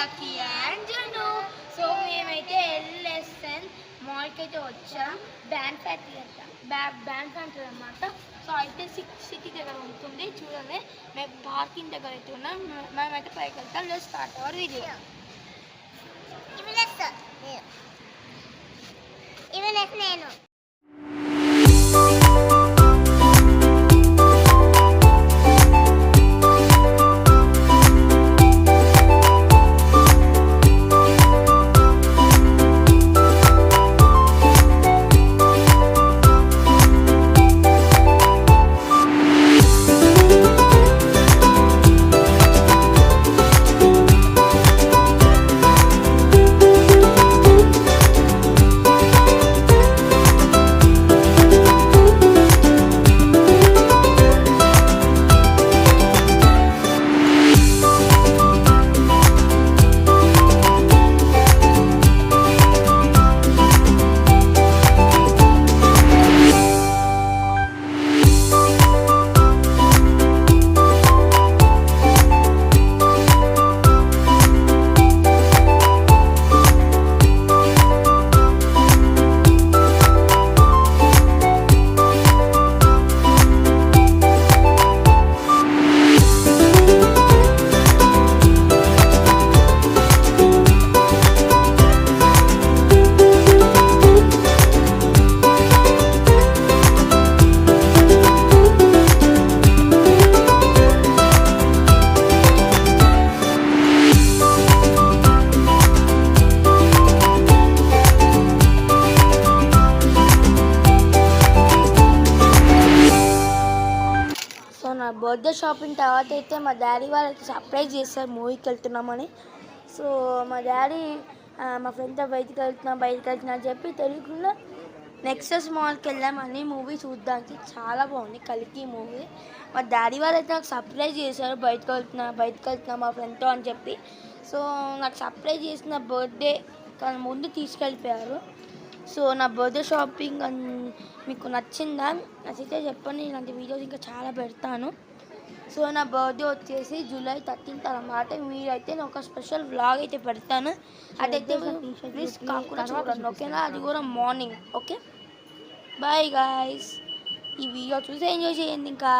Lucky and జున్ను. So మేమైతే LSN మాల్కి అయితే వచ్చాం. బ్యాండ్ ఫ్యాక్టరీ అనమాట. సో అయితే సిటీ దగ్గర ఉంటుంది చూడండి. మేము పార్కింగ్ దగ్గర అయితే ఉన్నాం. మేమైతే పైకి వెళ్తాం. Let's start our video. నేను నా బర్త్డే షాపింగ్ తర్వాత అయితే మా డాడీ వాళ్ళకి సర్ప్రైజ్ చేస్తారు మూవీకి వెళ్తున్నామని. సో మా డాడీ మా ఫ్రెండ్తో బయటికి వెళ్తున్నా అని చెప్పి తెలియకుండా నెక్సస్ మాల్కి వెళ్ళామని మూవీ చూడడానికి. చాలా బాగుంది కల్కి మూవీ. మా డాడీ వాళ్ళు అయితే నాకు సర్ప్రైజ్ చేశారు బయటకు వెళ్తున్నా మా ఫ్రెండ్తో అని చెప్పి. సో నాకు సర్ప్రైజ్ చేసిన బర్త్డే కానీ ముందు తీసుకెళ్ళిపోయారు. సో నా బర్త్డే షాపింగ్ మీకు నచ్చిందా? నచ్చితే చెప్పండి. ఇలాంటి వీడియోస్ ఇంకా చాలా పెడతాను. సో నా బర్త్డే వచ్చేసి జూలై 13th అన్నమాట. మీరైతే నేను ఒక స్పెషల్ వ్లాగ్ అయితే పెడతాను. అదైతే ప్లీజ్ కాకుండా చూడండి, ఓకేనా? అది కూడా మార్నింగ్. Okay, bye guys. ఈ వీడియో చూసి ఎంజాయ్ చేయండి. ఇంకా